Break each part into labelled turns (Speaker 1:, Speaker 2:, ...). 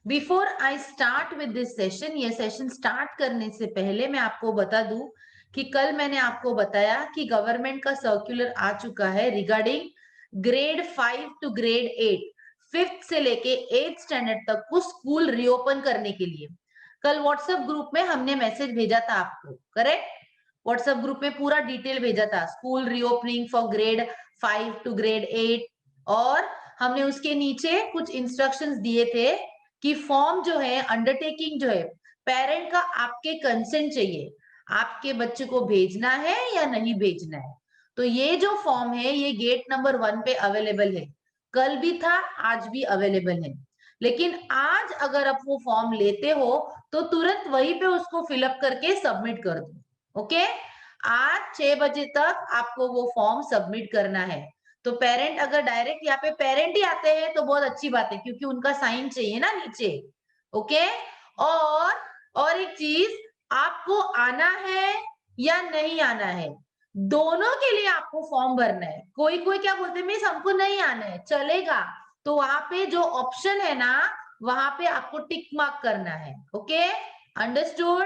Speaker 1: Before I start with this session, ये session start करने से पहले मैं आपको बता दूं कि कल मैंने आपको बताया कि गवर्नमेंट का सर्कुलर आ चुका है regarding grade 5 to grade 8, fifth से लेके 8th स्टैंडर्ड तक को स्कूल रीओपन करने के लिए। कल व्हाट्सएप ग्रुप में हमने मैसेज भेजा था आपको, करेक्ट? व्हाट्सएप ग्रुप में पूरा डिटेल भेजा था, school reopening for grade 5 to grade 8, और हमने उसके नीचे कुछ इंस्ट्रक्शंस दिए थे कि फॉर्म जो है, अंडरटेकिंग जो है, पेरेंट का आपके कंसेंट चाहिए, आपके बच्चे को भेजना है या नहीं भेजना है। तो ये जो फॉर्म है ये गेट नंबर 1 पे अवेलेबल है, कल भी था, आज भी अवेलेबल है। लेकिन आज अगर आप वो फॉर्म लेते हो तो तुरंत वहीं पे उसको फिलअप करके सबमिट कर दो। ओके, आज 6 बजे तक आपको वो फॉर्म सबमिट करना है। तो पेरेंट अगर डायरेक्ट यहाँ पे पेरेंट ही आते हैं तो बहुत अच्छी बात है, क्योंकि उनका साइन चाहिए ना नीचे। ओके, और एक चीज, आपको आना है या नहीं आना है, दोनों के लिए आपको फॉर्म भरना है। कोई कोई क्या बोलते हैं, मिस हमको नहीं आना है, चलेगा। तो वहां पे जो ऑप्शन है ना, वहां पे आपको टिक मार्क करना है। Okay, understood?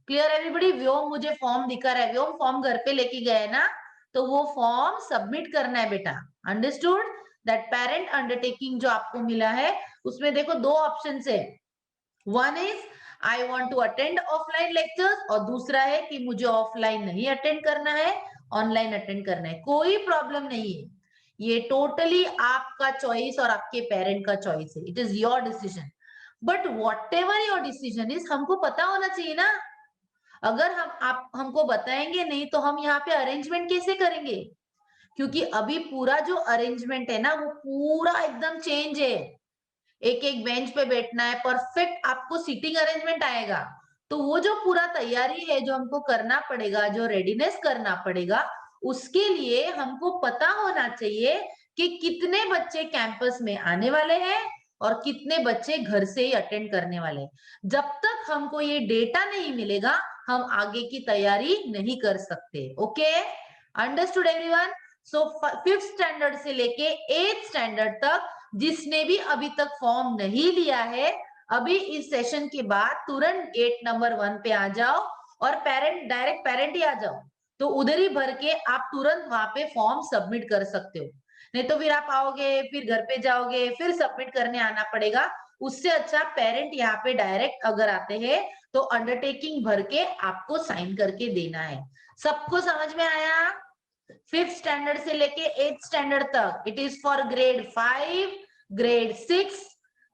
Speaker 1: Clear everybody? Vyom मुझे फॉर्म दिखा रहा है, व्योम फॉर्म घर पे लेके गए ना, तो वो फॉर्म सबमिट करना है बेटा। अंडरस्टूड? दैट पेरेंट अंडरटेकिंग जो आपको मिला है उसमें देखो दो ऑप्शन है, one is I want to attend offline lectures, और दूसरा है कि मुझे ऑफलाइन नहीं अटेंड करना है, ऑनलाइन अटेंड करना है। कोई प्रॉब्लम नहीं है, ये टोटली आपका चॉइस और आपके पेरेंट का चॉइस है, it is your decision. But what ever your decision is, हमको पता होना चाहिए ना। अगर आप हमको बताएंगे नहीं तो हम यहाँ पे अरेंजमेंट कैसे करेंगे? क्योंकि अभी पूरा जो अरेंजमेंट है ना वो पूरा एकदम चेंज है। एक एक बेंच पे बैठना है, परफेक्ट आपको सीटिंग अरेंजमेंट आएगा। तो वो जो पूरा तैयारी है जो हमको करना पड़ेगा, जो रेडीनेस करना पड़ेगा, उसके लिए हमको पता होना चाहिए कि कितने बच्चे कैंपस में आने वाले हैं और कितने बच्चे घर से ही अटेंड करने वाले हैं। जब तक हमको ये डेटा नहीं मिलेगा हम आगे की तैयारी नहीं कर सकते। Okay, understood everyone? So 5th standard से लेके 8th स्टैंडर्ड तक जिसने भी अभी तक फॉर्म नहीं लिया है, अभी इस सेशन के बाद तुरंत गेट नंबर 1 पे आ जाओ, और पेरेंट, डायरेक्ट पेरेंट ही आ जाओ, तो उधर ही भर के आप तुरंत वहां पे फॉर्म सबमिट कर सकते हो। नहीं तो फिर आप आओगे, फिर घर पे जाओगे, फिर सबमिट करने आना पड़ेगा। उससे अच्छा पेरेंट यहाँ पे डायरेक्ट अगर आते हैं तो अंडरटेकिंग भर के आपको साइन करके देना है। सबको समझ में आया? 5th स्टैंडर्ड से लेके 8th स्टैंडर्ड तक it is for grade 5, grade 6,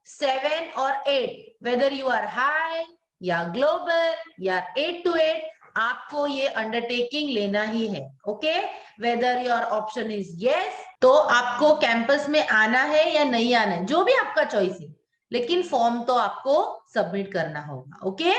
Speaker 1: 7 और 8, वेदर यू आर हाई या ग्लोबल या 8 to 8, आपको ये अंडरटेकिंग लेना ही है। Okay, whether your option is yes, तो आपको कैंपस में आना है या नहीं आना है, जो भी आपका चॉइस है, लेकिन फॉर्म तो आपको सबमिट करना होगा। Okay,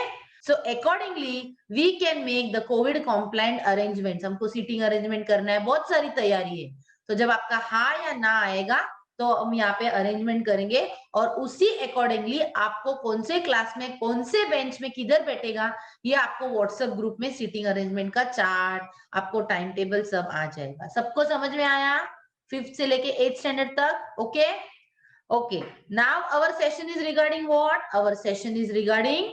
Speaker 1: so accordingly we can make the COVID complaint arrangement. हमको सीटिंग अरेंजमेंट करना है, बहुत सारी तैयारी है। तो जब आपका हाँ या ना आएगा तो हम यहाँ पे अरेंजमेंट करेंगे, और उसी अकॉर्डिंगली आपको कौन से क्लास में, कौन से बेंच में किधर बैठेगा, ये आपको व्हाट्सएप ग्रुप में सीटिंग अरेंजमेंट का चार्ट, आपको टाइम टेबल सब आ जाएगा। सबको समझ में आया? 5th से लेके 8th स्टैंडर्ड तक। Okay, okay, now our session is regarding what? Our session is regarding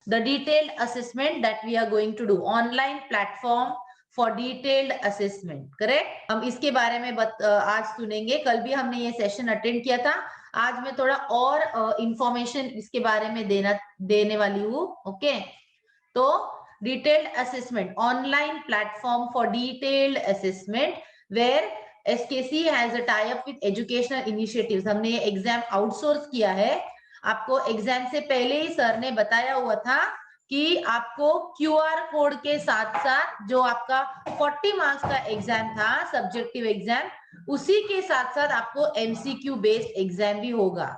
Speaker 1: the detailed assessment that we are going to do, online platform for detailed assessment, correct? हम इसके बारे में आज सुनेंगे, कल भी हमने ये सेशन अटेंड किया था, आज मैं थोड़ा और इंफॉर्मेशन इसके बारे में देने वाली हूँ। ओके, तो detailed assessment, online platform for detailed assessment where SKC has a tie up with educational initiatives। हमने ये एग्जाम आउटसोर्स किया है। आपको एग्जाम से पहले ही सर ने बताया हुआ था कि आपको QR कोड के साथ साथ जो आपका 40 मार्क्स का एग्जाम था, सब्जेक्टिव एग्जाम, उसी के साथ साथ आपको MCQ बेस्ड एग्जाम भी होगा।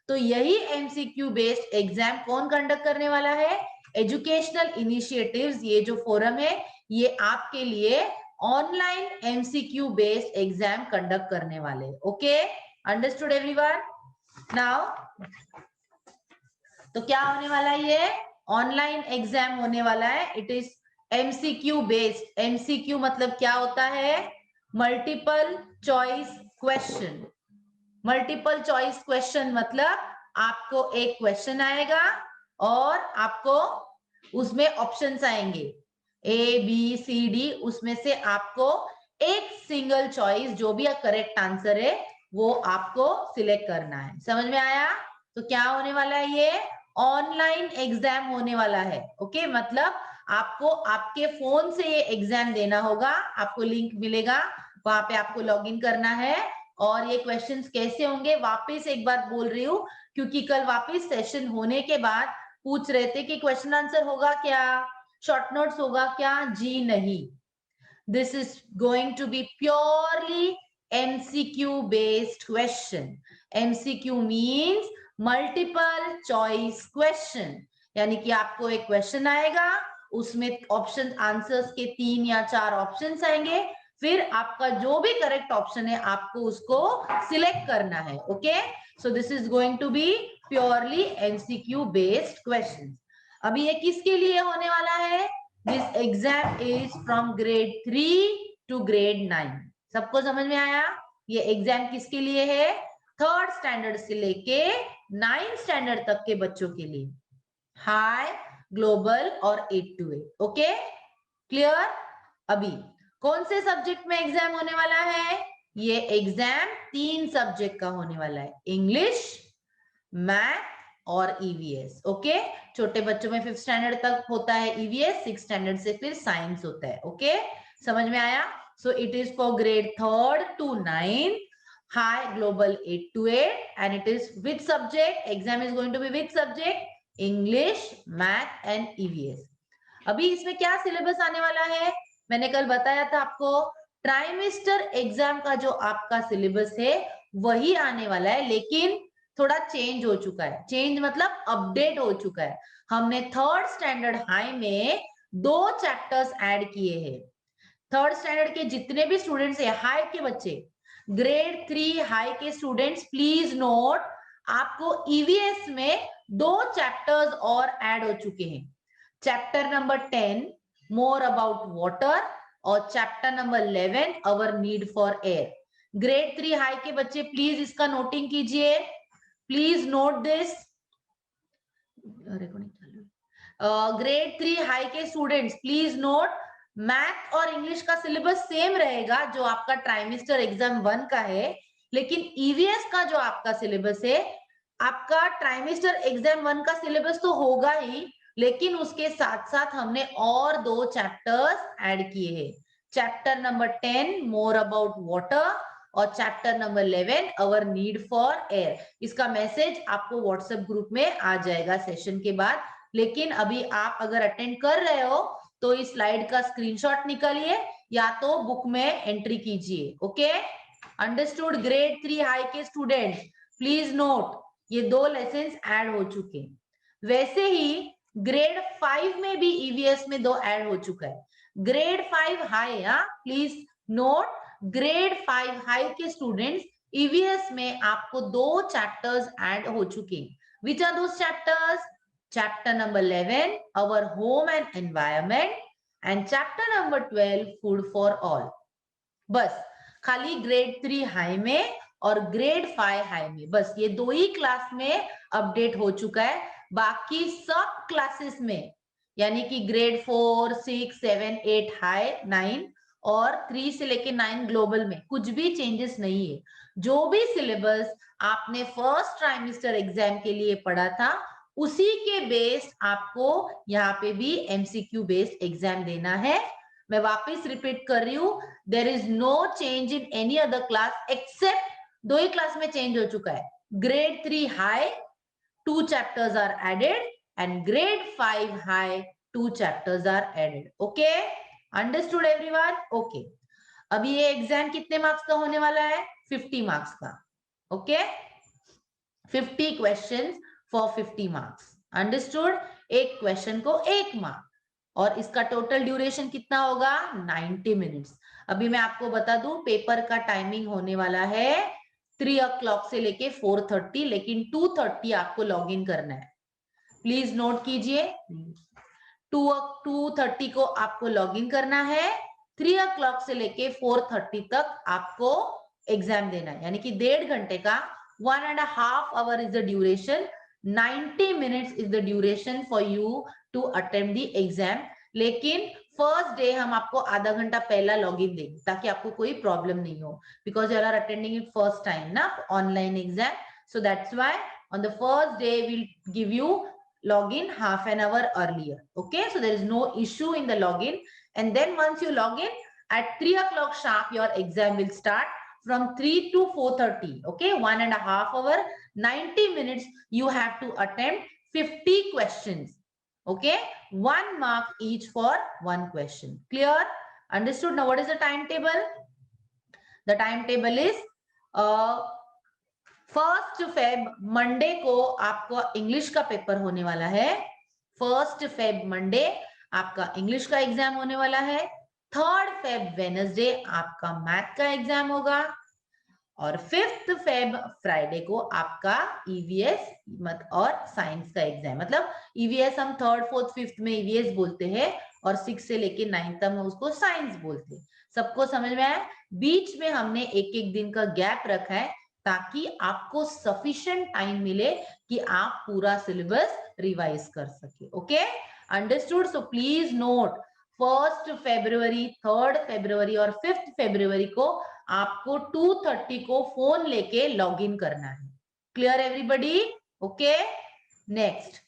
Speaker 1: तो यही MCQ बेस्ड एग्जाम कौन कंडक्ट करने वाला है? एजुकेशनल इनिशिएटिव्स, ये जो फोरम है ये आपके लिए online MCQ based exam conduct करने वाले। Okay, understood everyone? नाउ तो क्या होने वाला है? ये ऑनलाइन एग्जाम होने वाला है। It is MCQ based. MCQ मतलब क्या होता है? Multiple choice question. Multiple choice question मतलब आपको एक क्वेश्चन आएगा और आपको उसमें ऑप्शंस आएंगे ए बी सी डी, उसमें से आपको एक सिंगल चॉइस जो भी करेक्ट आंसर है वो आपको सिलेक्ट करना है। समझ में आया? तो क्या होने वाला है, ये ऑनलाइन एग्जाम होने वाला है। ओके, मतलब आपको आपके फोन से ये एग्जाम देना होगा, आपको लिंक मिलेगा, वहां पे आपको लॉगिन करना है। और ये क्वेश्चंस कैसे होंगे, वापस एक बार बोल रही हूँ, क्योंकि कल वापस सेशन होने के बाद पूछ रहे थे कि क्वेश्चन आंसर होगा क्या, शॉर्ट नोट्स होगा क्या? जी नहीं, this is going to be purely MCQ based question. MCQ means multiple choice question, यानी कि आपको एक क्वेश्चन आएगा, उसमें ऑप्शन आंसर्स के 3 या 4 ऑप्शंस आएंगे, फिर आपका जो भी करेक्ट ऑप्शन है आपको उसको सिलेक्ट करना है। Okay, so this is going to be purely MCQ based question. अभी ये किसके लिए होने वाला है? This exam is from grade 3 to grade 9. सबको समझ में आया? ये एग्जाम किसके लिए है? 3rd स्टैंडर्ड से लेके 9th स्टैंडर्ड तक के बच्चों के लिए, हाई, ग्लोबल और 8 to 8। Okay, clear? अभी कौन से सब्जेक्ट में एग्जाम होने वाला है? ये एग्जाम 3 सब्जेक्ट का होने वाला है, इंग्लिश, मैथ और ईवीएस। ओके, छोटे बच्चों में 5th स्टैंडर्ड तक होता है ईवीएस, 6th स्टैंडर्ड से फिर साइंस होता है। ओके, समझ में आया? So it is for grade 3rd to 9, high, global 8 to 8, and it is which subject? Exam is going to be which subject? English, Math and EVS। अभी इसमें क्या सिलेबस आने वाला है? मैंने कल बताया था आपको, ट्राइमेस्टर एग्जाम का जो आपका सिलेबस है वही आने वाला है, लेकिन थोड़ा चेंज हो चुका है। चेंज मतलब अपडेट हो चुका है। हमने 3rd स्टैंडर्ड हाई में 2 चैप्टर्स ऐड किए हैं। 3rd स्टैंडर्ड के जितने भी स्टूडेंट्स है, हाई के बच्चे, ग्रेड 3 हाई के स्टूडेंट्स, प्लीज नोट, आपको ईवीएस में 2 चैप्टर्स और ऐड हो चुके हैं। Chapter number 10 more about water और chapter number 11 our need for air. Grade 3 high के बच्चे प्लीज इसका नोटिंग कीजिए, please note this. Grade 3 high के स्टूडेंट्स प्लीज नोट, मैथ और इंग्लिश का सिलेबस सेम रहेगा जो आपका ट्राइमेस्टर एग्जाम 1 का है, लेकिन ईवीएस का जो आपका सिलेबस है, आपका ट्राइमेस्टर एग्जाम 1 का सिलेबस तो होगा ही, लेकिन उसके साथ साथ हमने और 2 चैप्टर्स ऐड किए हैं। Chapter number 10 more about water और chapter number 11 our need for air. इसका मैसेज आपको व्हाट्सएप ग्रुप में आ जाएगा सेशन के बाद, लेकिन अभी आप अगर अटेंड कर रहे हो तो इस स्लाइड का स्क्रीनशॉट निकालिए या तो बुक में एंट्री कीजिए। Okay, understood? ग्रेड 3 हाई के स्टूडेंट प्लीज नोट, ये 2 लेसन्स ऐड हो चुके हैं। वैसे ही ग्रेड 5 में भी ईवीएस में 2 ऐड हो चुका है। Grade 5 high, please note, grade 5 high के स्टूडेंट्स, ईवीएस में आपको 2 चैप्टर्स ऐड हो चुके हैं। Which are those chapters? Chapter number 11 our home and environment and chapter number 12 food for all. बस खाली ग्रेड 3 हाई में और ग्रेड 5 हाई में, बस ये 2 ही क्लास में अपडेट हो चुका है। बाकी सब क्लासेस में, यानी कि ग्रेड 4, 6, 7, 8 हाई, 9 और 3 से लेके 9 ग्लोबल में कुछ भी चेंजेस नहीं है। जो भी सिलेबस आपने फर्स्ट ट्राइमेस्टर एग्जाम के लिए पढ़ा था, उसी के बेस्ड आपको यहाँ पे भी एमसीक्यू बेस्ड एग्जाम देना है। मैं वापस रिपीट कर रही हूँ, there is no change in any other class except 2 ही क्लास में चेंज हो चुका है। Grade 3 high 2 chapters are added and grade 5 high 2 chapters are added. Okay, understood everyone? Okay, अभी ये एग्जाम कितने मार्क्स का होने वाला है? 50 मार्क्स का। Okay, 50 questions for 50 marks. Understood? एक क्वेश्चन को 1 मार्क, और इसका टोटल ड्यूरेशन कितना होगा? 90 मिनट्स। अभी मैं आपको बता दूं, पेपर का टाइमिंग होने वाला है 3 o'clock से लेके 4:30, लेकिन 2:30 आपको लॉग इन करना है। प्लीज नोट कीजिए, 2:30 को आपको लॉग इन करना है, 3 o'clock से लेके 4:30 तक आपको एग्जाम देना है, यानी कि 1.5 घंटे का 1.5 hour is the duration, 90 minutes is the duration for you to attempt the exam. लेकिन फर्स्ट डे हम आपको आधा घंटा पहला लॉग इन देंगे ताकि आपको कोई प्रॉब्लम नहीं हो, because you are attending it first time ना online exam. So that's why on the first day we'll give you login half an hour earlier. Okay, so there is no issue in the login. And then once you log in at 3 o'clock sharp, your exam will start from 3 to 4:30. Okay, 1.5 hour, 90 minutes. You have to attempt 50 questions. Okay, 1 mark each for 1 question. Clear? Understood? Now what is the timetable? The timetable is 1 Feb Monday को आपका English का paper होने वाला है. 1 Feb Monday आपका English का exam होने वाला है. 3 Feb वेडनेसडे आपका मैथ का एग्जाम होगा और 5 Feb फ्राइडे को आपका ईवीएस मत और साइंस का एग्जाम. मतलब ईवीएस हम 3rd 4th 5th में ईवीएस बोलते हैं और 6 से लेके 9th में उसको साइंस बोलते हैं. सबको समझ में आया? बीच में हमने एक एक दिन का गैप रखा है ताकि आपको सफिशिएंट टाइम मिले कि आप पूरा सिलेबस रिवाइज कर सके. Okay, understood? So please note 1 फरवरी, 3 फरवरी और 5 फरवरी को आपको 2:30 को फोन लेके लॉग इन करना है. Clear everybody? Okay, next.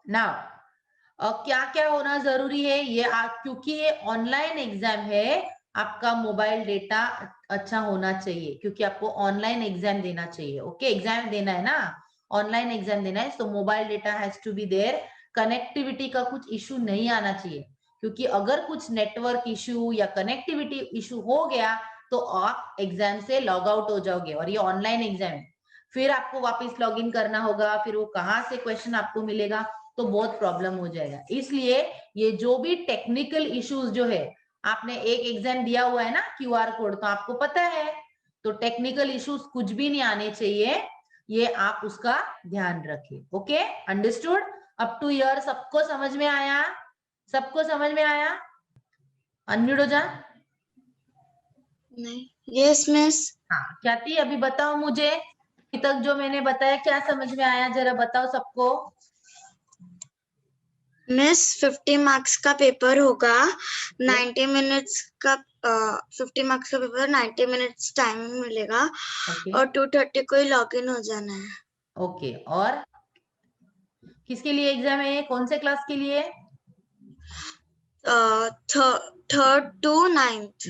Speaker 1: Now क्या क्या होना जरूरी है ये क्योंकि ये ऑनलाइन एग्जाम है, आपका मोबाइल डेटा अच्छा होना चाहिए क्योंकि आपको ऑनलाइन एग्जाम देना चाहिए. ओके, एग्जाम देना है ना, ऑनलाइन एग्जाम देना है, तो mobile data has to be there. Connectivity का कुछ इशू नहीं आना चाहिए क्योंकि अगर कुछ नेटवर्क इशू या कनेक्टिविटी इशू हो गया तो आप एग्जाम से लॉग आउट हो जाओगे और ये ऑनलाइन एग्जाम है. फिर आपको वापस लॉग इन करना होगा, फिर वो कहाँ से क्वेश्चन आपको मिलेगा, तो बहुत प्रॉब्लम हो जाएगा. इसलिए ये जो भी टेक्निकल इश्यूज जो है, आपने एक एग्जाम दिया हुआ है ना क्यूआर कोड, तो आपको पता है, तो टेक्निकल इश्यूज कुछ भी नहीं आने चाहिए, ये आप उसका ध्यान रखिए. Okay, understood? Up to here सबको समझ में आया? सबको समझ में आया? अनम्यूट हो जा.
Speaker 2: नहीं. Yes miss.
Speaker 1: हाँ ख्याति, अभी बताओ मुझे अभी तक जो मैंने बताया क्या समझ में आया, जरा बताओ सबको.
Speaker 2: मिस 50 मार्क्स का पेपर होगा, 90 मिनट्स का 50 मार्क्स का पेपर, 90 मिनट्स टाइम मिलेगा और 2:30 को ही लॉग इन हो जाना है.
Speaker 1: ओके, और किसके लिए एग्जाम है, कौन से क्लास के लिए?
Speaker 2: 3rd to 9th.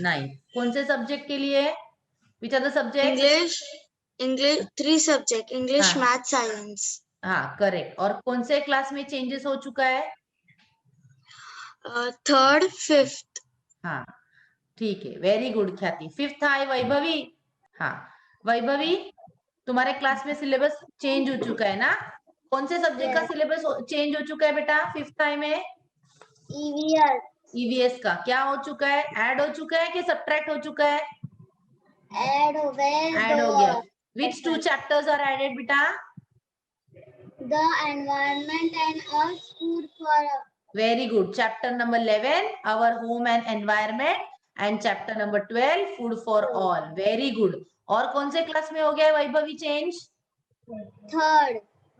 Speaker 1: कौन से सब्जेक्ट के लिए? Which are the subject?
Speaker 2: English 3 subject, English, math, science.
Speaker 1: हाँ करेक्ट. और कौन से क्लास में चेंजेस हो चुका है?
Speaker 2: 3rd 5th.
Speaker 1: हाँ ठीक है, वेरी गुड ख्याति. 5th आई वैभवी. हाँ वैभवी, तुम्हारे क्लास में सिलेबस चेंज हो चुका है ना? कौन से सब्जेक्ट का सिलेबस चेंज हो चुका है बेटा 5th आई में?
Speaker 2: ईवीएस.
Speaker 1: ईवीएस का क्या हो चुका है? ऐड हो चुका है कि सबट्रैक्ट हो चुका है?
Speaker 2: ऐड हो
Speaker 1: गया. Which 2 chapters are added बेटा?
Speaker 2: The environment and earth food for.
Speaker 1: Very good. Chapter number 11, our home and environment, and chapter number 12, food for all. Very good. और कौन से क्लास में हो गया है वैभवी चेंज?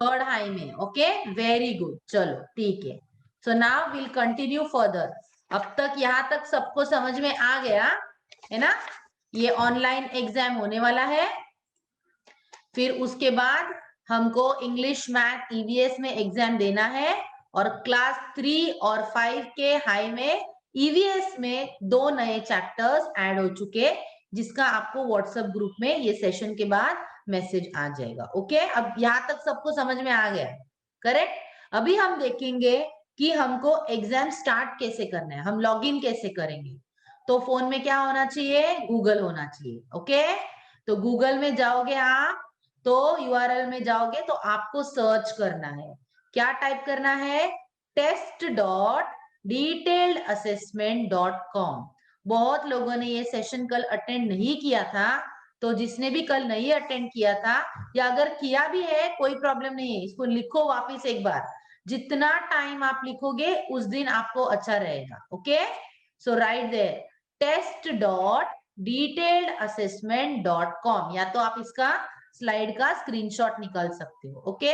Speaker 1: 3rd हाई में. Okay, very good. चलो ठीक है. So now will continue further. अब तक यहाँ तक सबको समझ में आ गया है ना? ये ऑनलाइन एग्जाम होने वाला है. फिर उसके बाद हमको इंग्लिश मैथ ईवीएस में एग्जाम देना है और क्लास 3 और 5 के हाई में ईवीएस में 2 नए चैप्टर्स ऐड हो चुके, जिसका आपको व्हाट्सएप ग्रुप में ये सेशन के बाद मैसेज आ जाएगा. ओके, अब यहाँ तक सबको समझ में आ गया? करेक्ट. अभी हम देखेंगे कि हमको एग्जाम स्टार्ट कैसे करना है, हम लॉग इन कैसे करेंगे. तो फोन में क्या होना चाहिए? गूगल होना चाहिए. ओके, तो गूगल में जाओगे आप, तो यूआरएल में जाओगे तो आपको सर्च करना है. क्या टाइप करना है? test.detailedassessment.com. बहुत लोगों ने ये सेशन कल अटेंड नहीं किया था, तो जिसने भी कल नहीं अटेंड किया था या अगर किया भी है कोई प्रॉब्लम नहीं है, इसको लिखो वापस एक बार. जितना टाइम आप लिखोगे उस दिन आपको अच्छा रहेगा. Okay, so right there test.detailedassessment.com. या तो आप इसका स्लाइड का स्क्रीनशॉट निकाल सकते हो। ओके,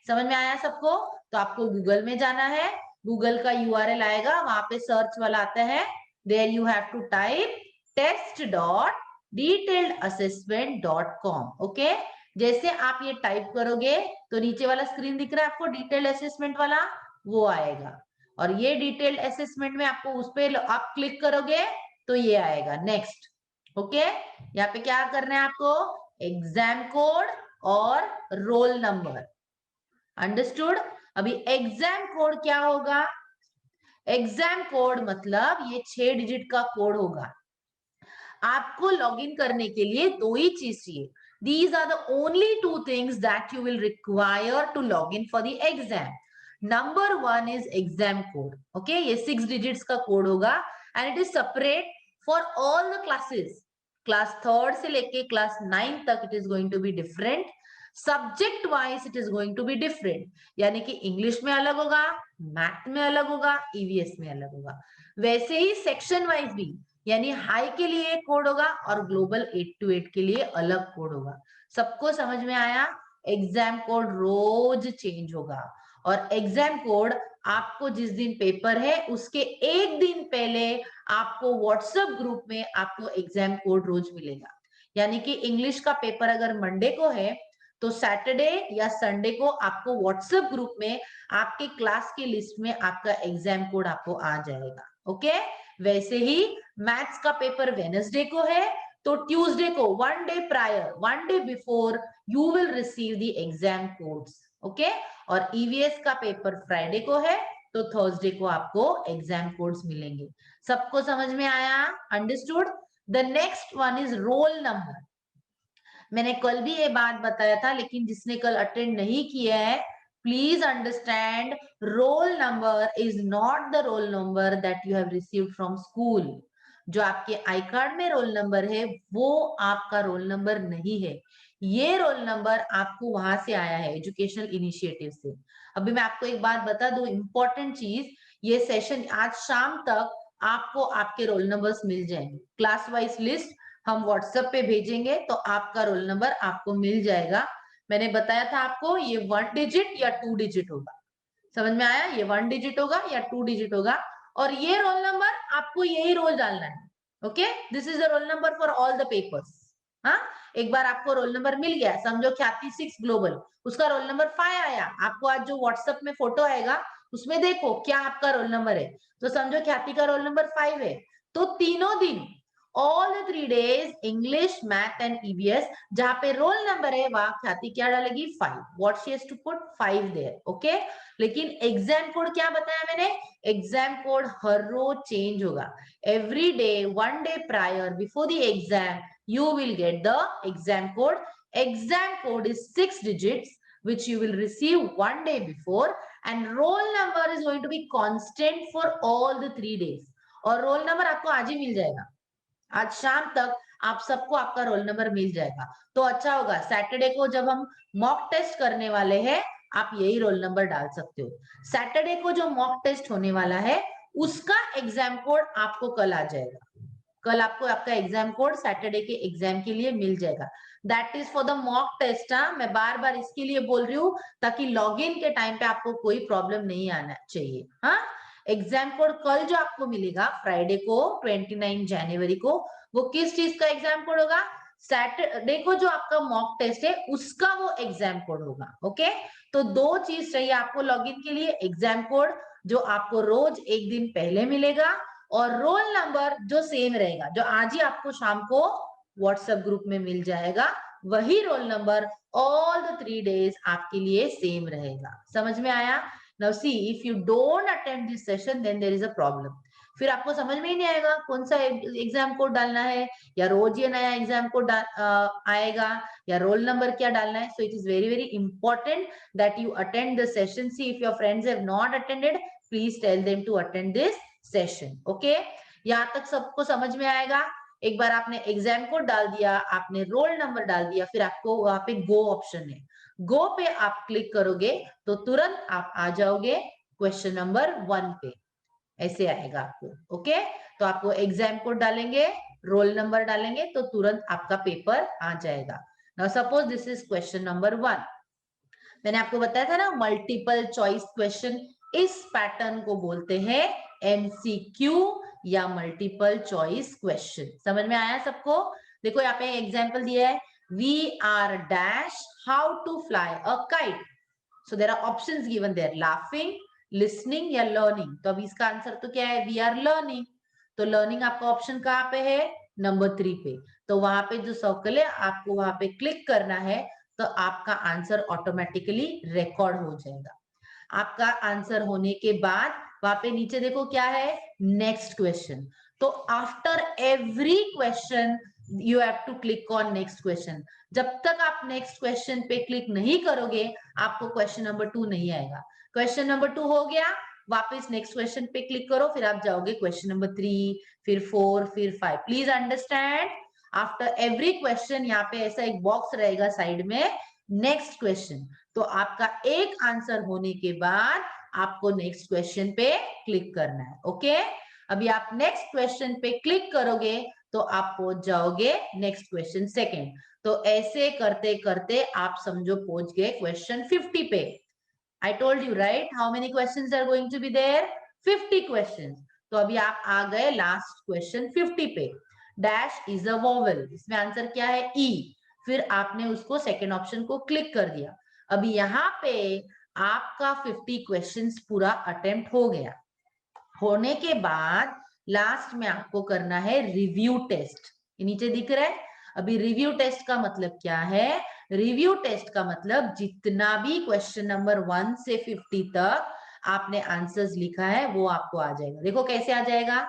Speaker 1: समझ में आया सबको? तो आपको गूगल में जाना है, गूगल का यूआरएल आएगा, वहां पे सर्च वाला आता है, there you have to type test.detailedassessment.com। Okay, जैसे आप ये टाइप करोगे तो नीचे वाला स्क्रीन दिख रहा है आपको, डिटेल्ड असेसमेंट वाला, वो आएगा। और ये डिटेल्ड असेसमेंट में आपको उस पे आप क्लिक करोगे तो ये आएगा नेक्स्ट। ओके, यहाँ पे क्या करना है आपको, एग्जाम कोड और रोल नंबर। अंडरस्टूड? अभी एग्जाम कोड क्या होगा? एग्जाम कोड मतलब ये 6 डिजिट का कोड होगा। आपको लॉगिन करने के लिए दो ही चीज चाहिए। These are the only two things that you will require to log in for the exam. Number one is exam code. Okay, ये 6 digits का कोड होगा and it is separate for all the classes. Class 3rd से लेके class 9 तक it is going to be different. Subject wise it is going to be different. यानी कि English में अलग होगा, मैथ में अलग होगा, ईवीएस में अलग होगा। वैसे ही सेक्शन वाइज भी, यानी हाई के लिए एक कोड होगा और ग्लोबल 8 to 8 के लिए अलग कोड होगा। सबको समझ में आया? एग्जाम कोड रोज चेंज होगा और एग्जाम कोड आपको जिस दिन पेपर है उसके एक दिन पहले आपको व्हाट्सएप ग्रुप में आपको एग्जाम कोड रोज मिलेगा। यानी कि इंग्लिश का पेपर अगर मंडे को है तो सैटरडे या संडे को आपको व्हाट्सएप ग्रुप में आपके क्लास की लिस्ट में आपका एग्जाम कोड आपको आ जाएगा। ओके, वैसे ही मैथ्स का पेपर वेडनेसडे को है तो ट्यूसडे को 1 day prior, 1 day before you will receive the exam codes. Okay, और ईवीएस का पेपर फ्राइडे को है तो थर्सडे को आपको एग्जाम कोड्स मिलेंगे। सबको समझ में आया? Understood? The next one is roll number. मैंने कल भी ये बात बताया था, लेकिन जिसने कल अटेंड नहीं किया है, please understand, roll number is not the roll number that you have received from school. जो आपके आई कार्ड में रोल नंबर है वो आपका रोल नंबर नहीं है। ये रोल नंबर आपको वहां से आया है, एजुकेशनल इनिशिएटिव से। अभी मैं आपको एक बात बता दूं, इंपॉर्टेंट चीज, ये सेशन आज शाम तक आपको आपके रोल नंबर्स मिल जाएंगे। क्लास वाइज लिस्ट हम व्हाट्सएप पे भेजेंगे तो आपका रोल नंबर आपको मिल जाएगा। मैंने बताया था आपको ये 1 डिजिट या 2 डिजिट होगा। समझ में आया? ये 1 डिजिट होगा या 2 डिजिट होगा और ये रोल नंबर आपको यही रोज डालना है। Okay, this is the roll number for all the papers. हाँ, एक बार आपको रोल नंबर मिल गया, समझो ख्याति 6 ग्लोबल, उसका रोल नंबर 5 आया, आपको आज जो व्हाट्सएप में फोटो आएगा उसमें देखो क्या आपका रोल नंबर है, तो समझो ख्याति का रोल नंबर 5 है। तो तीनों दिन all the 3 days English, Math and EVS जहां पे रोल नंबर है वहां ख्याति क्या डालेगी? 5. What she has to put? 5 there. Okay? लेकिन एग्जाम कोड क्या बताया मैंने? एग्जाम कोड हर रोज चेंज होगा। Every day, 1 day prior before the exam, you will get the exam code. Exam code is 6 digits which you will receive 1 day before, and roll number is going to be constant for all the 3 days. और roll number आपको आज ही मिल जाएगा, आज शाम तक आप सबको आपका रोल नंबर मिल जाएगा। तो अच्छा होगा, सैटरडे को जब हम मॉक टेस्ट करने वाले हैं आप यही रोल नंबर डाल सकते हो। सैटरडे को जो मॉक टेस्ट होने वाला है उसका एग्जाम कोड आपको कल आ जाएगा। कल आपको आपका एग्जाम कोड सैटरडे के एग्जाम के लिए मिल जाएगा। That is for the mock test. मैं बार बार इसके लिए बोल रही हूँ ताकि लॉगिन के टाइम पे आपको कोई प्रॉब्लम नहीं आना चाहिए। हाँ, एग्जाम कोड कल जो आपको मिलेगा फ्राइडे को 29 जनवरी को, वो किस चीज का एग्जाम कोड होगा? सैटरडे को जो आपका मॉक टेस्ट है उसका वो एग्जाम कोड होगा। ओके, तो दो चीज चाहिए आपको लॉगिन के लिए, एग्जाम कोड जो आपको रोज एक दिन पहले मिलेगा और रोल नंबर जो सेम रहेगा, जो आज ही आपको शाम को व्हाट्सएप ग्रुप में मिल जाएगा, वही roll number all the 3 days आपके लिए सेम रहेगा। समझ में आया? Now see, if you don't attend this session, then there is a problem. फिर आपको समझ में ही नहीं आएगा कौन सा एग्जाम कोड डालना है, या रोज ये नया एग्जाम कोड आएगा, या रोल नंबर क्या डालना है। So it is very very important that you attend the session. See, if your friends have not attended, please tell them to attend this session. Okay? यहाँ तक सबको समझ में आएगा? एक बार आपने एग्जाम कोड डाल दिया, आपने रोल नंबर डाल दिया, फिर आपको वहां पे गो ऑप्शन है, गो पे आप क्लिक करोगे तो तुरंत आप आ जाओगे क्वेश्चन नंबर 1 पे। ऐसे आएगा आपको। ओके, तो आपको एग्जाम कोड डालेंगे, रोल नंबर डालेंगे तो तुरंत आपका पेपर आ जाएगा। Now suppose this is question number 1. मैंने आपको बताया था ना मल्टीपल चॉइस क्वेश्चन, इस पैटर्न को बोलते हैं एमसीक्यू या मल्टीपल चॉइस क्वेश्चन. समझ में आया सबको? देखो यहाँ पे एग्जांपल दिया है, we are dash how to fly a kite. So there are options given there, laughing, listening या लर्निंग. तो अब इसका आंसर तो क्या है, वी आर लर्निंग. तो लर्निंग आपका ऑप्शन कहाँ पे है, नंबर 3 पे. तो वहां पे जो सर्कल है आपको वहां पे क्लिक करना है, तो आपका आंसर ऑटोमेटिकली रिकॉर्ड हो जाएगा. आपका आंसर होने के बाद वहां पे नीचे देखो क्या है, नेक्स्ट क्वेश्चन. तो after every question you have to click on next question. जब तक आप नेक्स्ट क्वेश्चन पे क्लिक नहीं करोगे आपको क्वेश्चन नंबर 2 नहीं आएगा. क्वेश्चन नंबर 2 हो गया, वापस नेक्स्ट क्वेश्चन पे क्लिक करो, फिर आप जाओगे क्वेश्चन नंबर 3, फिर 4, फिर 5. Please understand, after every question यहाँ पे ऐसा एक बॉक्स रहेगा साइड में, नेक्स्ट क्वेश्चन. तो आपका एक आंसर होने के बाद आपको नेक्स्ट क्वेश्चन पे क्लिक करना है. ओके, अभी आप नेक्स्ट क्वेश्चन पे क्लिक करोगे तो आप पहुंच जाओगे नेक्स्ट क्वेश्चन सेकेंड. तो ऐसे करते करते आप समझो पहुंच गए क्वेश्चन 50 पे. I told you, right? How many questions are going to be there? 50 questions. तो अभी आप आ गए लास्ट क्वेश्चन 50 पे. डैश इज अ वोवेल, इसमें आंसर क्या है, ई. फिर आपने उसको सेकेंड ऑप्शन को क्लिक कर दिया. अभी यहाँ पे आपका 50 क्वेश्चंस पूरा अटेम्प्ट हो गया. होने के बाद लास्ट में आपको करना है रिव्यू टेस्ट. ये नीचे दिख रहा है. अभी रिव्यू टेस्ट का मतलब क्या है, रिव्यू टेस्ट का मतलब जितना भी क्वेश्चन नंबर 1 से 50 तक आपने आंसर्स लिखा है वो आपको आ जाएगा. देखो कैसे आ जाएगा,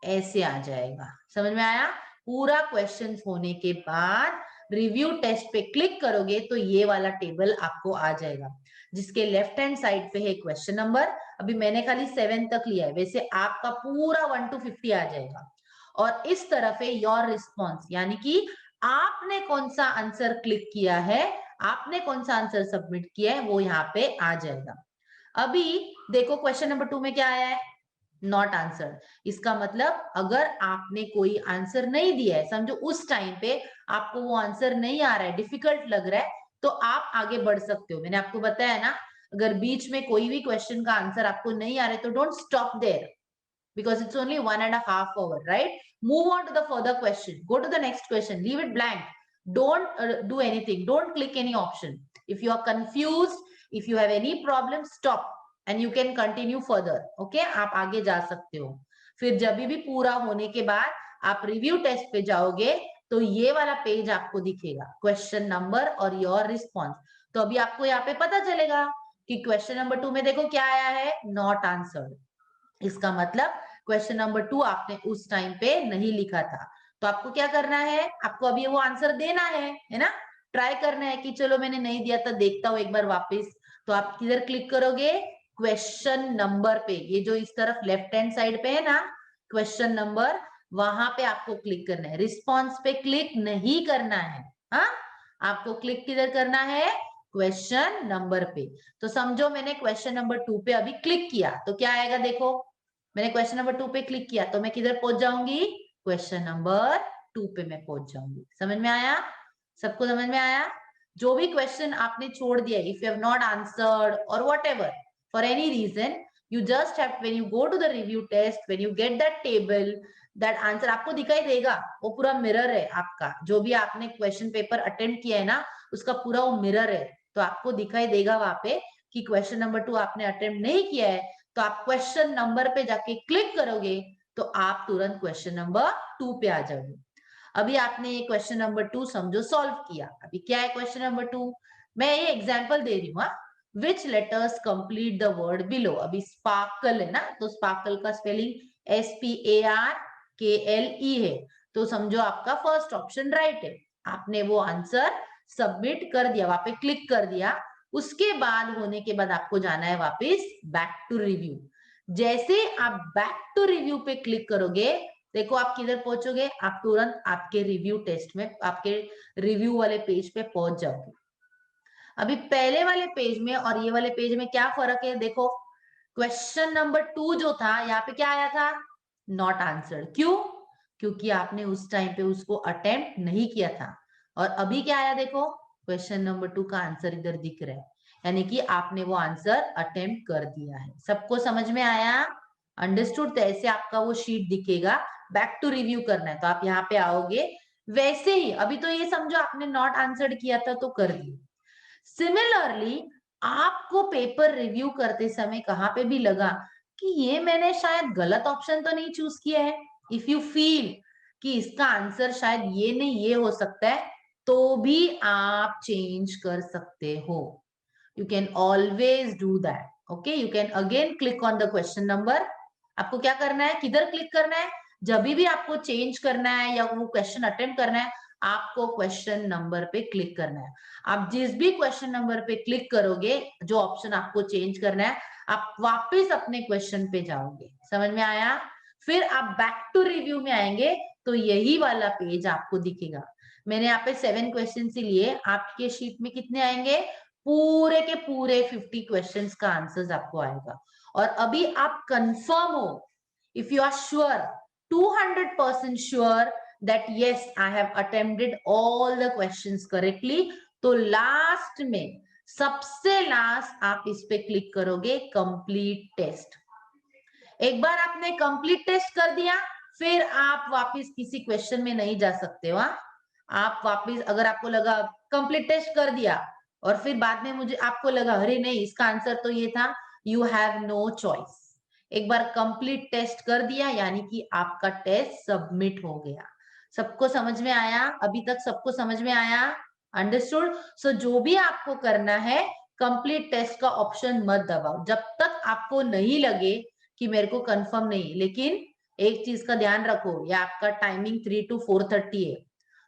Speaker 1: ऐसे आ जाएगा. समझ में आया? पूरा क्वेश्चन होने के बाद रिव्यू टेस्ट पे क्लिक करोगे तो ये वाला टेबल आपको आ जाएगा, जिसके लेफ्ट हैंड साइड पे है क्वेश्चन नंबर. अभी मैंने खाली 7 तक लिया है, वैसे आपका पूरा 1 to 50 आ जाएगा. और इस तरफ है योर रिस्पॉन्स, यानी कि आपने कौन सा आंसर क्लिक किया है, आपने कौन सा आंसर सबमिट किया है, वो यहाँ पे आ जाएगा. अभी देखो क्वेश्चन नंबर 2 में क्या आया है, नॉट आंसर. इसका मतलब अगर आपने कोई आंसर नहीं दिया है, समझो उस टाइम पे आपको वो आंसर नहीं आ रहा है, डिफिकल्ट लग रहा है, तो आप आगे बढ़ सकते हो. मैंने आपको बताया ना, अगर बीच में कोई भी क्वेश्चन का आंसर आपको नहीं आ रहा है तो don't stop there, because it's only 1.5 hours, right? Move on to the further question, go to the next question, leave it blank, don't do anything, don't click any option. If you are confused, if you have any problem, stop and you can continue further. Okay, आप आगे जा सकते हो. फिर जब भी पूरा होने के बाद आप रिव्यू टेस्ट पे जाओगे तो ये वाला पेज आपको दिखेगा, क्वेश्चन नंबर और योर रिस्पॉन्स. तो अभी आपको यहाँ पे पता चलेगा कि क्वेश्चन नंबर 2 में देखो क्या आया है, नॉट आंसर्ड. इसका मतलब क्वेश्चन नंबर 2 आपने उस टाइम पे नहीं लिखा था. तो आपको क्या करना है, आपको अभी वो आंसर देना है ना. ट्राई करना है कि चलो मैंने नहीं दिया था, देखता हूं एक बार वापस. तो आप किधर क्लिक करोगे, क्वेश्चन नंबर पे. ये जो इस तरफ लेफ्ट हैंड साइड पे है ना क्वेश्चन नंबर, वहां पे आपको क्लिक करना है. रिस्पॉन्स पे क्लिक नहीं करना है. हाँ, आपको क्लिक किधर करना है, क्वेश्चन नंबर पे. तो समझो मैंने क्वेश्चन नंबर 2 पे अभी क्लिक किया तो क्या आएगा, देखो मैंने क्वेश्चन नंबर 2 पे क्लिक किया तो मैं किधर पहुंच जाऊंगी, क्वेश्चन नंबर 2 पे मैं पहुंच जाऊंगी. समझ में आया, सबको समझ में आया? जो भी क्वेश्चन आपने छोड़ दिया, if you have not answered और whatever for any reason, you just have, when you go to the review test, when you get that table, that answer आपको दिखाई देगा. वो पूरा मिरर है आपका, जो भी आपने क्वेश्चन पेपर अटेम्प्ट किया है ना उसका पूरा वो मिरर है. तो आपको दिखाई देगा वहां पे कि क्वेश्चन नंबर 2 आपने अटेम्प्ट नहीं किया है, तो आप क्वेश्चन नंबर पे जाके क्लिक करोगे तो आप तुरंत क्वेश्चन नंबर 2 पे आ जाओगे. अभी आपने ये क्वेश्चन नंबर 2 समझो सॉल्व किया. अभी क्या है क्वेश्चन नंबर 2, मैं ये एग्जांपल दे रही हूँ. Which letters complete the word below. अभी स्पार्कल है ना, तो स्पार्कल का स्पेलिंग SPARKLE है. तो समझो आपका फर्स्ट ऑप्शन राइट है. आपने वो आंसर सबमिट कर दिया, वहां पे क्लिक कर दिया. उसके बाद होने के बाद आपको जाना है वापस बैक टू रिव्यू. जैसे आप बैक टू रिव्यू पे क्लिक करोगे, देखो आप किधर पहुंचोगे, आप तुरंत आपके रिव्यू टेस्ट में, आपके रिव्यू वाले पेज पे पहुंच जाओगे. अभी पहले वाले पेज में और ये वाले पेज में क्या फर्क है, देखो क्वेश्चन नंबर 2 जो था यहाँ पे क्या आया था, नॉट आंसर्ड. क्यों? क्योंकि आपने उस टाइम पे उसको अटेम्प्ट नहीं किया था. और अभी क्या आया देखो, क्वेश्चन नंबर 2 का आंसर इधर दिख रहा है, यानी कि आपने वो आंसर अटेम्प्ट कर दिया है। सबको समझ में आया, अंडरस्टूड? तो ऐसे आपका वो शीट दिखेगा, बैक टू रिव्यू करना है तो आप यहाँ पे आओगे। वैसे ही अभी तो ये समझो आपने नॉट आंसर्ड किया था तो कर दिया। सिमिलरली आपको पेपर रिव्यू करते समय कहाँ पे भी लगा कि ये मैंने शायद गलत ऑप्शन तो नहीं चूज किया है, इफ यू फील कि इसका आंसर शायद ये नहीं ये हो सकता है, तो भी आप चेंज कर सकते हो। You can always do that. Okay, you can again click on the question number. आपको क्या करना है, किधर क्लिक करना है, जब भी आपको चेंज करना है या वो क्वेश्चन अटेम्प्ट करना है, आपको क्वेश्चन नंबर पे क्लिक करना है। आप जिस भी क्वेश्चन नंबर पे क्लिक करोगे, जो ऑप्शन आपको चेंज करना है, आप वापस अपने क्वेश्चन पे जाओगे। समझ में आया? फिर आप बैक टू रिव्यू में आएंगे तो यही वाला पेज आपको दिखेगा। मैंने यहाँ पे 7 क्वेश्चन ही लिए, आपके शीट में कितने आएंगे, पूरे के पूरे 50 क्वेश्चंस का आंसर्स आपको आएगा। और अभी आप कंफर्म हो, if you are sure, 200% sure that yes I have attempted all the questions correctly, तो लास्ट में सबसे लास्ट आप इस पे क्लिक करोगे कंप्लीट टेस्ट। एक बार आपने कंप्लीट टेस्ट कर दिया, फिर आप वापस किसी क्वेश्चन में नहीं जा सकते हो। आप वापस, अगर आपको लगा कंप्लीट टेस्ट कर दिया और फिर बाद में मुझे आपको लगा अरे नहीं इसका आंसर तो ये था, यू हैव नो चॉइस। एक बार कंप्लीट टेस्ट कर दिया यानी कि आपका टेस्ट सबमिट हो गया। सबको समझ में आया? अभी तक सबको समझ में आया? अंडरस्टूड? सो जो भी आपको करना है, कंप्लीट टेस्ट का ऑप्शन मत दबाओ जब तक आपको नहीं लगे कि मेरे को कंफर्म नहीं। लेकिन एक चीज का ध्यान रखो, ये आपका टाइमिंग 3 to 4:30 है,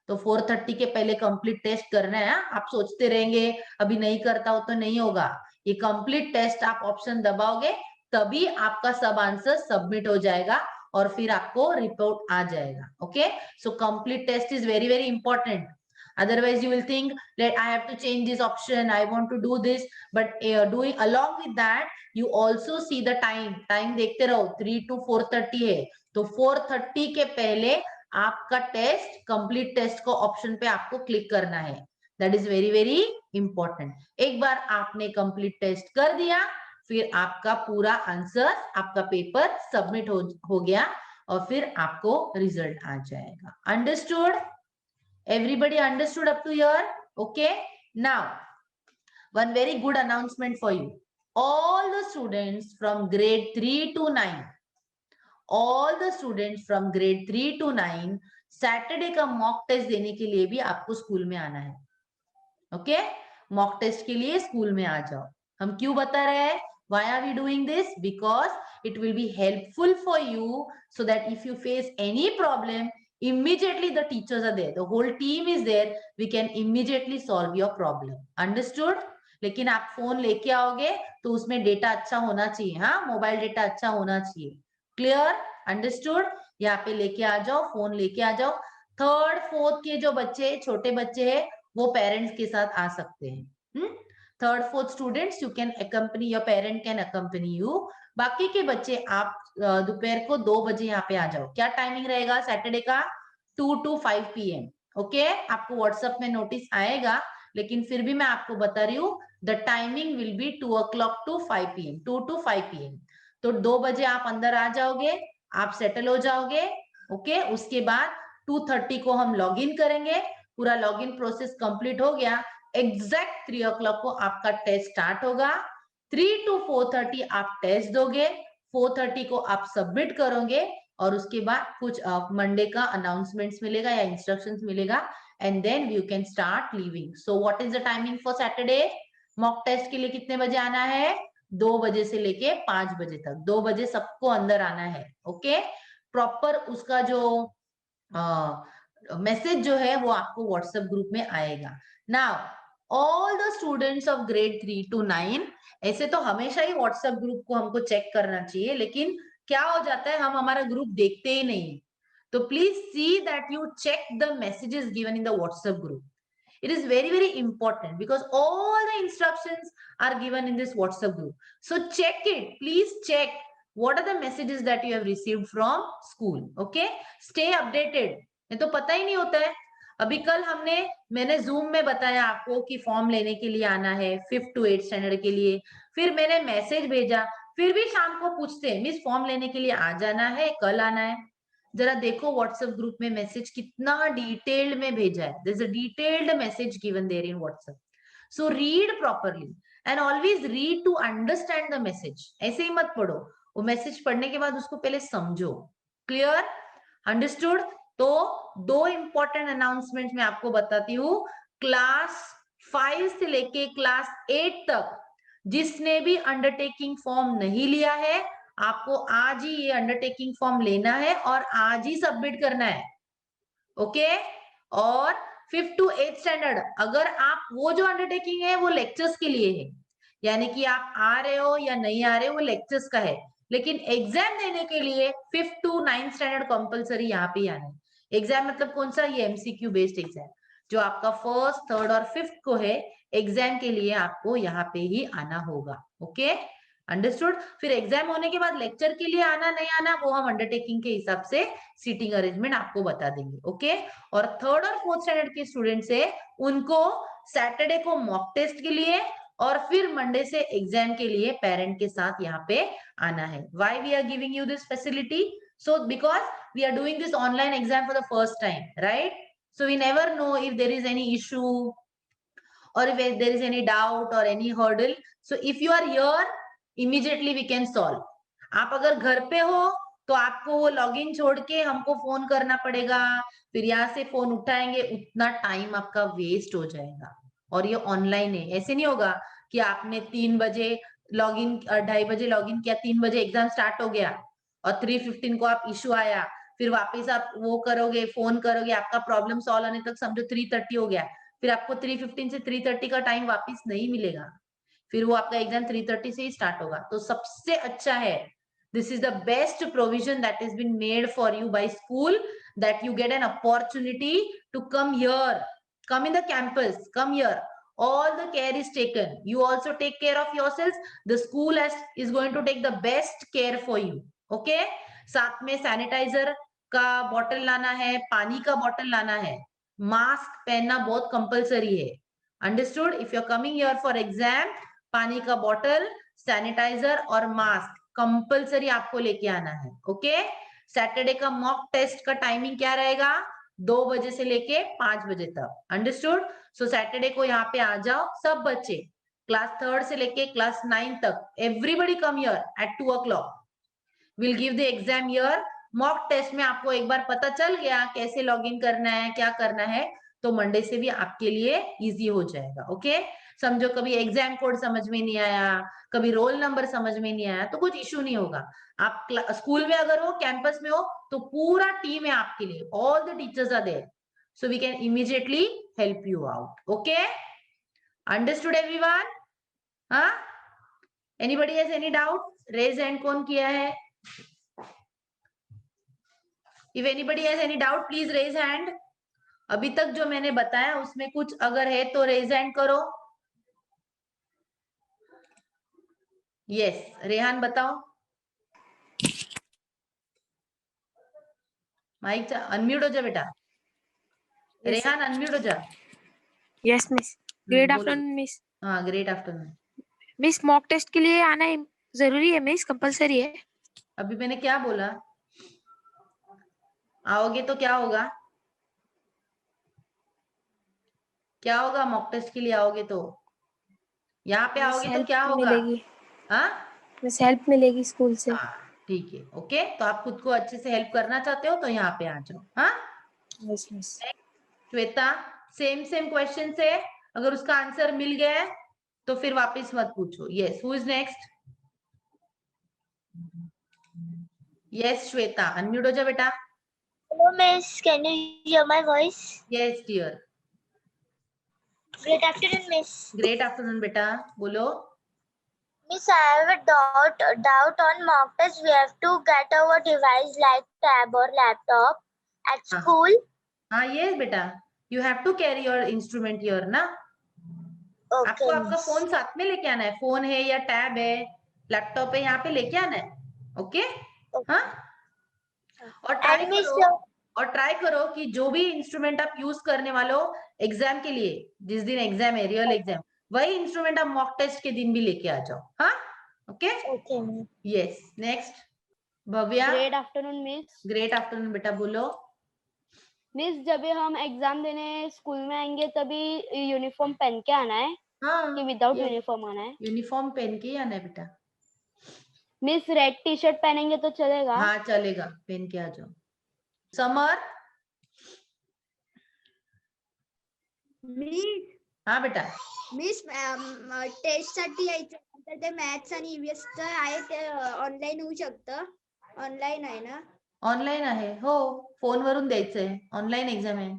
Speaker 1: तो 4:30 के पहले कंप्लीट टेस्ट करना है। आप सोचते रहेंगे अभी नहीं करता हो तो नहीं होगा, ये कंप्लीट टेस्ट आप ऑप्शन दबाओगे तभी आपका सब आंसर सबमिट हो जाएगा और फिर आपको रिपोर्ट आ जाएगा। Okay, so complete test is very very important. Otherwise, you will think that I have to change this option, I want to do this, but doing along with that, you also see the time. Time देखते रहो, 3 to 4:30 है, तो 4:30 के पहले आपका test, complete test को option पे आपको क्लिक करना है। That is very very important. एक बार आपने कंप्लीट टेस्ट कर दिया, फिर आपका पूरा आंसर, आपका पेपर सबमिट हो गया और फिर आपको रिजल्ट आ जाएगा। Understood? Everybody understood up to here? Okay. Now, one very good announcement for you. All the students from grade 3 to 9, all the students from grade 3 to 9, Saturday का mock test देने के लिए भी आपको स्कूल में आना है। ओके, मॉक टेस्ट के लिए स्कूल में आ जाओ। हम क्यों बता रहे हैं? Why are we doing this? Because it will be helpful for you so that if you face any problem, immediately the teachers are there, the whole team is there, we can immediately solve your problem. Understood? लेकिन आप phone लेके आओगे तो उसमें data अच्छा होना चाहिए। हाँ, मोबाइल डेटा अच्छा होना चाहिए। क्लियर? अंडरस्टूड? यहाँ पे लेके आ जाओ, फोन लेके आ जाओ। 3rd 4th के जो बच्चे, छोटे बच्चे हैं, वो पेरेंट्स के साथ आ सकते हैं। 3rd 4th students, you can accompany, your parent can accompany you. बाकी के बच्चे आप दोपहर को 2 बजे यहाँ पे आ जाओ। क्या टाइमिंग रहेगा सैटरडे का? 2 to 5 PM। ओके, आपको व्हाट्सएप में नोटिस आएगा, लेकिन फिर भी मैं आपको बता रही हूँ, the timing will be 2 o'clock to 5 PM, 2 to 5 PM। तो 2 बजे आप अंदर आ जाओगे, आप सेटल हो जाओगे। ओके, उसके बाद 2:30 को हम लॉग इन करेंगे, पूरा लॉग इन प्रोसेस कंप्लीट हो गया, एग्जैक्ट 3 o'clock को आपका टेस्ट स्टार्ट होगा। 3 to 4:30 आप टेस्ट दोगे, 4:30 को आप सबमिट करोगे और उसके बाद कुछ मंडे का अनाउंसमेंट्स मिलेगा या इंस्ट्रक्शंस मिलेगा, and then you can start leaving. So what is the timing for Saturday? Mock test के लिए कितने बजे आना है? 2 बजे से लेके 5 बजे तक। 2 बजे सबको अंदर आना है। ओके, प्रॉपर उसका जो मैसेज जो है वो आपको व्हाट्सएप ग्रुप में आएगा। Now all the students of grade 3 to 9, ऐसे तो हमेशा ही व्हाट्सएप ग्रुप को हमको चेक करना चाहिए, लेकिन क्या हो जाता है, हम हमारा ग्रुप देखते ही नहीं। तो please see that you check the messages given in the WhatsApp group. It is very very important because all the instructions are given in this WhatsApp group. So check it. Please check what are the messages that you have received from school. Okay, stay updated. नहीं तो पता ही नहीं होता है। अभी कल मैंने zoom में बताया आपको कि फॉर्म लेने के लिए आना है 5th to 8th स्टैंडर्ड के लिए, फिर मैंने मैसेज भेजा, फिर भी शाम को पूछते हैं मिस फॉर्म लेने के लिए आ जाना है, कल आना है। जरा देखो व्हाट्सएप ग्रुप में मैसेज कितना डिटेल्ड में भेजा है, there is a detailed message given there in WhatsApp. So read properly and always read to understand the message, ऐसे ही मत पढ़ो, वो मैसेज पढ़ने के बाद उसको पहले समझो। क्लियर? अंडरस्टूड? तो 2 इंपॉर्टेंट अनाउंसमेंट मैं आपको बताती हूँ। क्लास 5 से लेके क्लास 8 तक जिसने भी अंडरटेकिंग फॉर्म नहीं लिया है, आपको आज ही ये अंडरटेकिंग फॉर्म लेना है और आज ही सबमिट करना है। ओके? और 5th to 8th स्टैंडर्ड, अगर आप वो जो अंडरटेकिंग है वो लेक्चर्स के लिए है, यानी कि आप आ रहे हो या नहीं आ रहे हो वो लेक्चर्स का है, लेकिन एग्जाम देने के लिए 5th to 9th standard compulsory यहाँ पे आना है। एग्जाम मतलब कौन सा? ये एमसीक्यू बेस्ड एग्जाम जो आपका 1st, 3rd और 5th को है, एग्जाम के लिए आपको यहाँ पे ही आना होगा। ओके? अंडरस्टूड? फिर एग्जाम होने के बाद लेक्चर के लिए आना नहीं आना वो हम अंडरटेकिंग के हिसाब से सीटिंग अरेंजमेंट आपको बता देंगे। ओके? और 3rd और 4th स्टैंडर्ड के स्टूडेंट्स है उनको सैटरडे को मॉक टेस्ट के लिए और फिर मंडे से एग्जाम के लिए पेरेंट के साथ यहाँ पे आना है। Why we are giving you this facility? So because we are doing this online exam for the first time, right? So we never know if there is any issue or if there is any doubt or any hurdle, so if you are here immediately we can solve. आप अगर घर पे हो तो आपको वो login छोड़ के हमको फोन करना पड़ेगा, फिर यहाँ से फोन उठाएंगे, उतना टाइम आपका वेस्ट हो जाएगा। और ये ऑनलाइन है, ऐसे नहीं होगा कि आपने 3 बजे लॉगिन 2:30 बजे लॉगिन किया, 3 बजे एग्जाम स्टार्ट हो गया और 3:15 को आप इशू आया, फिर वापस आप वो करोगे, फोन करोगे, आपका प्रॉब्लम सॉल्व होने तक समझो 3:30 हो गया, फिर आपको 3:15 से 3:30 का टाइम वापस नहीं मिलेगा, फिर वो आपका एग्जाम 3:30 से ही स्टार्ट होगा। तो सबसे अच्छा है, this is the best provision that is been made for you by school, that you get an opportunity to come here, come in the campus, come here, all the care is taken, you also take care of yourselves, the school is going to take the best care for you. okay? साथ में sanitiser का bottle लाना है, पानी का bottle लाना है, mask पहनना बहुत कंपलसरी है। Understood? If you are coming here for exam, पानी का बॉटल, सैनिटाइजर और मास्क कंपलसरी आपको लेके आना है। ओके? सैटरडे का मॉक टेस्ट का टाइमिंग क्या रहेगा? 2 बजे से लेके 5 बजे तक। अंडरस्टूड? सो सैटरडे को यहाँ पे आ जाओ सब बच्चे, क्लास 3rd से लेके क्लास 9 तक, everybody come here at 2 o'clock। Will give the exam here. Mock test में आपको एक बार पता चल गया कैसे लॉगिन करना है, क्या करना है, तो मंडे से भी आपके लिए इजी हो जाएगा। ओके? समझो कभी एग्जाम कोड समझ में नहीं आया, कभी रोल नंबर समझ में नहीं आया, तो कुछ इशू नहीं होगा। आप स्कूल में अगर हो, कैंपस में हो, तो पूरा टीम है आपके लिए, all the teachers are there, so we can immediately help you out. Okay? Understood everyone? हाँ? Anybody has any doubt? Raise hand कौन किया है? If anybody has any doubt, please raise hand. अभी तक जो मैंने बताया उसमें कुछ अगर है तो रेज हैंड करो। यस, रेहान बताओ। माइक अनम्यूट हो जा बेटा।
Speaker 3: Yes.
Speaker 1: रेहान अनम्यूट हो जा।
Speaker 3: Yes miss. ग्रेट
Speaker 1: बोलो।
Speaker 3: Afternoon miss.
Speaker 1: हाँ, great afternoon.
Speaker 3: Miss mock test के लिए आना जरूरी है मिस, कंपलसरी है?
Speaker 1: अभी मैंने क्या बोला? आओगे तो क्या होगा? क्या होगा? मॉक टेस्ट के लिए आओगे तो यहाँ पे आओगे तो क्या होगा?
Speaker 3: मिलेगी।
Speaker 1: हाँ,
Speaker 3: मिस हेल्प मिलेगी स्कूल से।
Speaker 1: हाँ, ठीक है। ओके, तो आप खुद को अच्छे से हेल्प करना चाहते हो तो यहाँ पे आ जाओ। हाँ,
Speaker 3: yes miss.
Speaker 1: Shweta, same question से अगर उसका आंसर मिल गया है तो फिर वापस मत पूछो। Yes, who is next? Yes Shweta, unmute हो जा बेटा।
Speaker 4: Hello miss, can you hear my voice?
Speaker 1: Yes dear.
Speaker 4: Good afternoon, miss.
Speaker 1: Great afternoon बेटा, बोलो।
Speaker 4: Miss, I have a doubt on mock test. We have to get our device like tab or laptop at
Speaker 1: हाँ.
Speaker 4: school.
Speaker 1: हाँ yes बेटा, you have to carry your instrument here ना।
Speaker 4: Okay,
Speaker 1: आपको आपका
Speaker 4: miss.
Speaker 1: Phone साथ में लेके आना है, फोन है या टैब है, लैपटॉप है, यहाँ पे लेके आना है। ओके? हाँ, और ट्राई
Speaker 4: And miss,
Speaker 1: करो और ट्राई करो कि जो भी इंस्ट्रूमेंट आप यूज करने वाले हो एग्जाम के लिए, जिस दिन एग्जाम है रियल एग्जाम, वही इंस्ट्रूमेंट आप मॉक टेस्ट के दिन भी लेके आ जाओ। हाँ, okay,
Speaker 4: okay ma'am.
Speaker 1: Yes. Next Bhavya.
Speaker 5: Great afternoon miss.
Speaker 1: Great afternoon बेटा, बोलो।
Speaker 5: मिस जब हम एग्जाम देने स्कूल में आएंगे तभी यूनिफॉर्म पहन के आना है
Speaker 1: हाँ,
Speaker 5: कि विदाउट यूनिफॉर्म आना है?
Speaker 1: यूनिफॉर्म पहन के ही आना है बेटा।
Speaker 5: मिस रेड टी शर्ट पहनेंगे तो चलेगा?
Speaker 1: हाँ चलेगा, पहन के आ जाओ। समर।
Speaker 6: मिस
Speaker 1: हाँ बेटा।
Speaker 6: मिस टेस्ट साठी यायचं तर ते मॅथ्स आणि ईव्हीएस आहे ते ऑनलाईन होऊ शकतं. ऑनलाईन आहे ना?
Speaker 1: ऑनलाईन आहे, हो, फोनवरून द्यायचंय, ऑनलाईन एक्झाम आहे.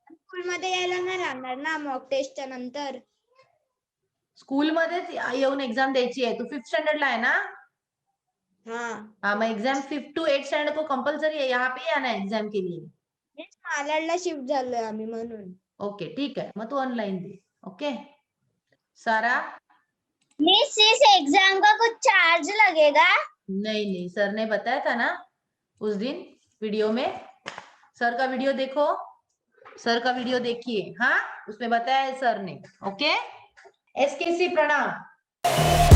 Speaker 6: स्कूलमध्ये यायला नाही लागणार ना मॉक टेस्टच्या नंतर?
Speaker 1: स्कूलमध्येच येऊन एक्झाम द्यायची आहे. तू 5th स्टैंडर्ड ला है ना? हाँ, मैं exam 5th to 8th standard को कंपलसरी है, यहाँ पे ही आना है एग्जाम के लिए.
Speaker 6: मिस मालाडला शिफ्ट झालोय आम्ही म्हणून.
Speaker 1: ओके ठीक है, मग तू ऑनलाइन दे. ओके सारा.
Speaker 4: मिस इस एग्जाम का कुछ चार्ज लगेगा?
Speaker 1: नहीं नहीं, सर ने बताया था ना उस दिन वीडियो में. सर का वीडियो देखो, सर का वीडियो देखिए. हाँ, उसमें बताया है सर ने. ओके, एसकेसी प्रणाम.